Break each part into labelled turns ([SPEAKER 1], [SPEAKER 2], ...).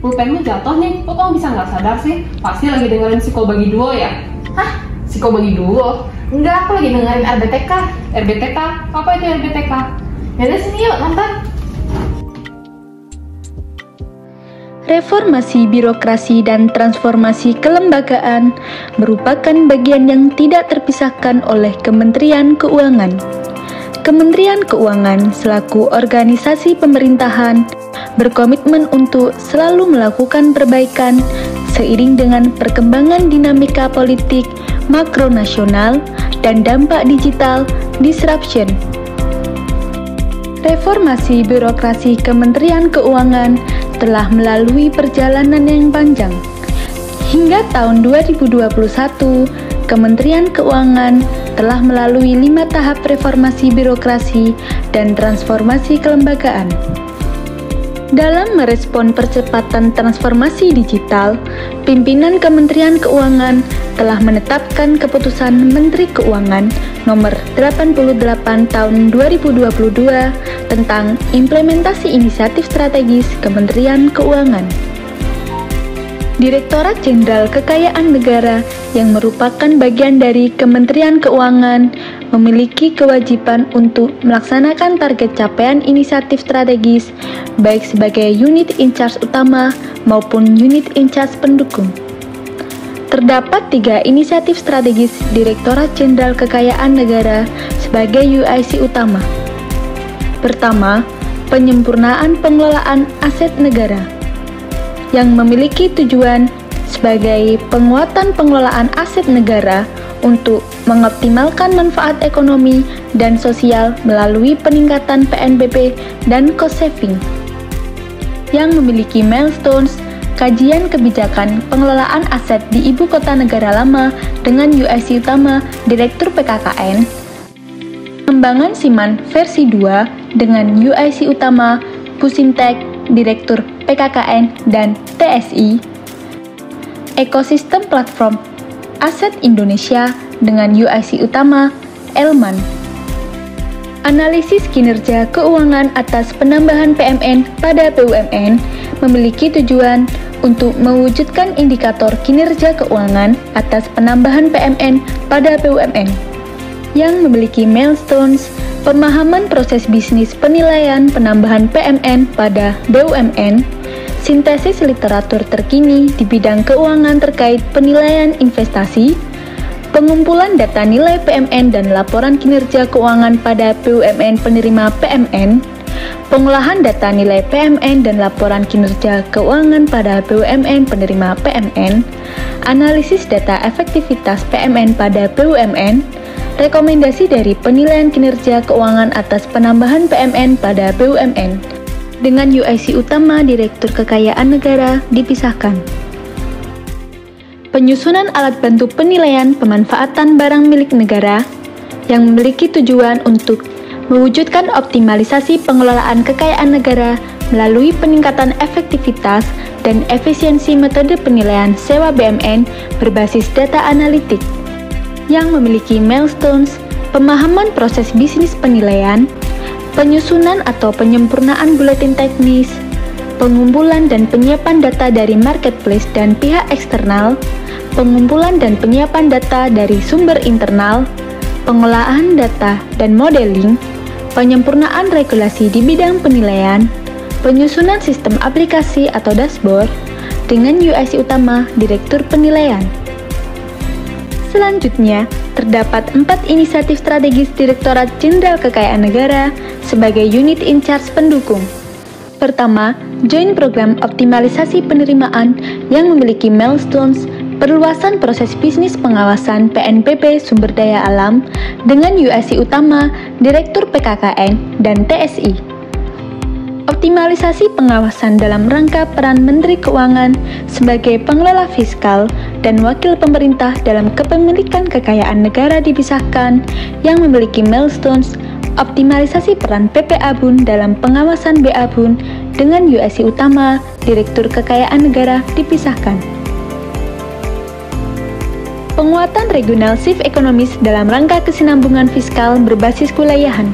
[SPEAKER 1] pulpenmu jatuh nih, kok kamu bisa nggak sadar sih? Pasti lagi dengerin Psiko Bagi Duo ya?
[SPEAKER 2] Hah?
[SPEAKER 1] Psiko Bagi Duo?
[SPEAKER 2] Enggak, aku lagi dengerin RBTK.
[SPEAKER 1] RBTK? Apa itu RBTK?
[SPEAKER 2] Yaudah sini yuk nonton.
[SPEAKER 3] Reformasi birokrasi dan transformasi kelembagaan merupakan bagian yang tidak terpisahkan oleh Kementerian Keuangan. Kementerian Keuangan selaku organisasi pemerintahan berkomitmen untuk selalu melakukan perbaikan seiring dengan perkembangan dinamika politik makronasional dan dampak digital disruption. Reformasi birokrasi Kementerian Keuangan telah melalui perjalanan yang panjang. Hingga tahun 2021, Kementerian Keuangan telah melalui 5 tahap reformasi birokrasi dan transformasi kelembagaan. Dalam merespon percepatan transformasi digital, pimpinan Kementerian Keuangan telah menetapkan Keputusan Menteri Keuangan Nomor 88 Tahun 2022 tentang implementasi inisiatif strategis Kementerian Keuangan. Direktorat Jenderal Kekayaan Negara yang merupakan bagian dari Kementerian Keuangan memiliki kewajiban untuk melaksanakan target capaian inisiatif strategis baik sebagai unit in charge utama maupun unit in charge pendukung. Terdapat 3 inisiatif strategis Direktorat Jenderal Kekayaan Negara sebagai UIC utama. Pertama, penyempurnaan pengelolaan aset negara yang memiliki tujuan sebagai penguatan pengelolaan aset negara untuk mengoptimalkan manfaat ekonomi dan sosial melalui peningkatan PNBP dan cost saving, yang memiliki milestones kajian kebijakan pengelolaan aset di Ibu Kota Negara Lama dengan UIC utama Direktur PKKN, pengembangan SIMAN versi 2 dengan UIC utama Pusintek, Direktur PKKN dan TSI, ekosistem platform aset Indonesia dengan UIC utama Elman, analisis kinerja keuangan atas penambahan PMN pada BUMN memiliki tujuan untuk mewujudkan indikator kinerja keuangan atas penambahan PMN pada BUMN yang memiliki milestones pemahaman proses bisnis penilaian penambahan PMN pada BUMN, sintesis literatur terkini di bidang keuangan terkait penilaian investasi, pengumpulan data nilai PMN dan laporan kinerja keuangan pada BUMN penerima PMN, pengolahan data nilai PMN dan laporan kinerja keuangan pada BUMN penerima PMN, analisis data efektivitas PMN pada BUMN, rekomendasi dari penilaian kinerja keuangan atas penambahan PMN pada BUMN dengan UIC utama Direktur Kekayaan Negara dipisahkan. Penyusunan alat bantu penilaian pemanfaatan barang milik negara yang memiliki tujuan untuk mewujudkan optimalisasi pengelolaan kekayaan negara melalui peningkatan efektivitas dan efisiensi metode penilaian sewa BUMN berbasis data analitik yang memiliki milestones pemahaman proses bisnis penilaian, penyusunan atau penyempurnaan buletin teknis, pengumpulan dan penyiapan data dari marketplace dan pihak eksternal, pengumpulan dan penyiapan data dari sumber internal, pengolahan data dan modeling, penyempurnaan regulasi di bidang penilaian, penyusunan sistem aplikasi atau dashboard dengan UIC utama Direktur Penilaian. Selanjutnya, terdapat 4 inisiatif strategis Direktorat Jenderal Kekayaan Negara sebagai unit in charge pendukung. Pertama, Joint Program Optimalisasi Penerimaan yang memiliki milestones perluasan proses bisnis pengawasan PNBP sumber daya alam dengan UIC utama Direktur PKKN dan TSI. Optimalisasi pengawasan dalam rangka peran Menteri Keuangan sebagai pengelola fiskal dan wakil pemerintah dalam kepemilikan kekayaan negara dipisahkan yang memiliki milestones optimalisasi peran PPA BUN dalam pengawasan BA BUN dengan UIC utama Direktur Kekayaan Negara dipisahkan. Penguatan regional shift ekonomis dalam rangka kesinambungan fiskal berbasis kewilayahan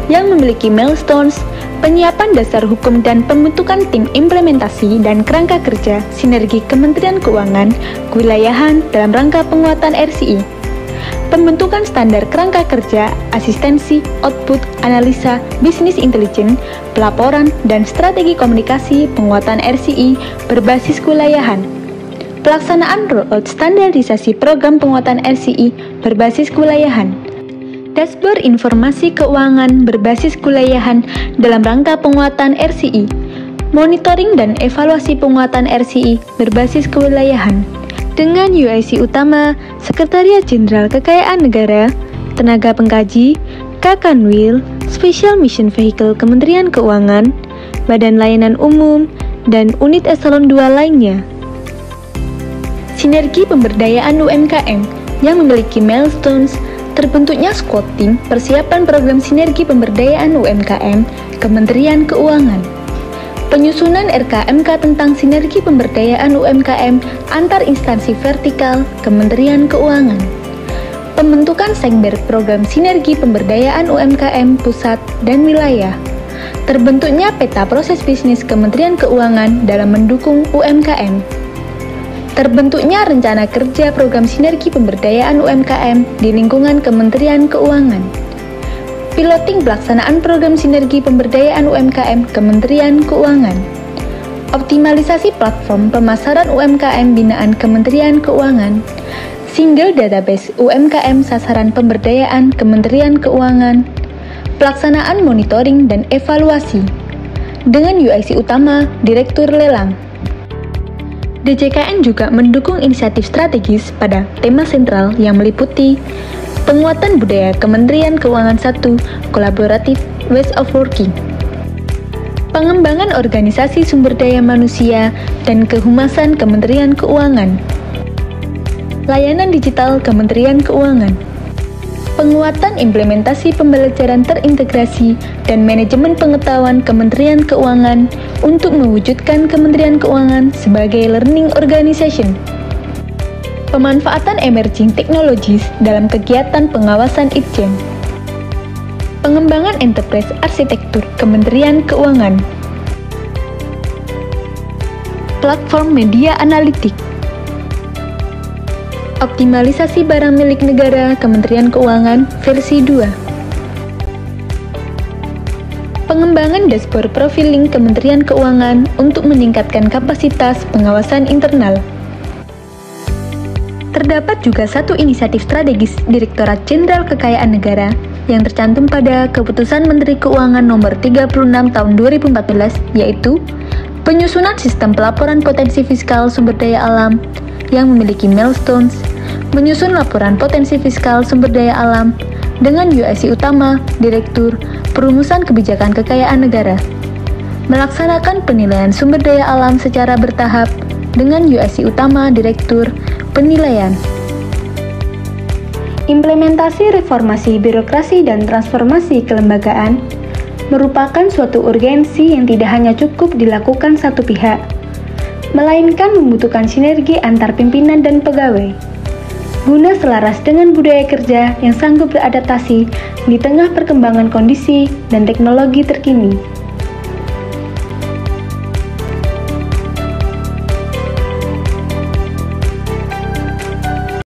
[SPEAKER 3] yang memiliki milestones penyiapan dasar hukum dan pembentukan tim implementasi dan kerangka kerja sinergi Kementerian Keuangan kewilayahan dalam rangka penguatan RCI, pembentukan standar kerangka kerja, asistensi, output, analisa, bisnis intelijen, pelaporan, dan strategi komunikasi penguatan RCI berbasis kewilayahan, pelaksanaan rollout standarisasi program penguatan RCI berbasis kewilayahan, dashboard informasi keuangan berbasis kewilayahan dalam rangka penguatan RCI, monitoring dan evaluasi penguatan RCI berbasis kewilayahan, dengan UIC utama Sekretariat Jenderal Kekayaan Negara, Tenaga Pengkaji, Kakanwil, Special Mission Vehicle Kementerian Keuangan, Badan Layanan Umum, dan unit eselon 2 lainnya. Sinergi pemberdayaan UMKM yang memiliki milestones. Terbentuknya squad tim persiapan program sinergi pemberdayaan UMKM Kementerian Keuangan. Penyusunan RKMK tentang sinergi pemberdayaan UMKM antar instansi vertikal Kementerian Keuangan. Pembentukan Sekber program sinergi pemberdayaan UMKM pusat dan wilayah. Terbentuknya peta proses bisnis Kementerian Keuangan dalam mendukung UMKM. Terbentuknya rencana kerja program sinergi pemberdayaan UMKM di lingkungan Kementerian Keuangan. Piloting pelaksanaan program sinergi pemberdayaan UMKM Kementerian Keuangan. Optimalisasi platform pemasaran UMKM binaan Kementerian Keuangan. Single database UMKM sasaran pemberdayaan Kementerian Keuangan. Pelaksanaan monitoring dan evaluasi. Dengan UIC utama Direktur Lelang. DJKN juga mendukung inisiatif strategis pada tema sentral yang meliputi penguatan budaya Kementerian Keuangan 1, kolaboratif ways of working, pengembangan organisasi sumber daya manusia dan kehumasan Kementerian Keuangan, layanan digital Kementerian Keuangan, penguatan implementasi pembelajaran terintegrasi dan manajemen pengetahuan Kementerian Keuangan untuk mewujudkan Kementerian Keuangan sebagai learning organization. Pemanfaatan emerging technologies dalam kegiatan pengawasan Itjen. Pengembangan enterprise arsitektur Kementerian Keuangan. Platform media analitik. Optimalisasi barang milik negara Kementerian Keuangan versi 2. Pengembangan dashboard profiling Kementerian Keuangan untuk meningkatkan kapasitas pengawasan internal. Terdapat juga satu inisiatif strategis Direktorat Jenderal Kekayaan Negara yang tercantum pada Keputusan Menteri Keuangan Nomor 36 Tahun 2014, yaitu penyusunan sistem pelaporan potensi fiskal sumber daya alam yang memiliki milestones, menyusun laporan potensi fiskal sumber daya alam dengan UIC utama Direktur Perumusan Kebijakan Kekayaan Negara, melaksanakan penilaian sumber daya alam secara bertahap dengan UIC utama Direktur Penilaian. Implementasi reformasi birokrasi dan transformasi kelembagaan merupakan suatu urgensi yang tidak hanya cukup dilakukan satu pihak, melainkan membutuhkan sinergi antar pimpinan dan pegawai, guna selaras dengan budaya kerja yang sanggup beradaptasi di tengah perkembangan kondisi dan teknologi terkini.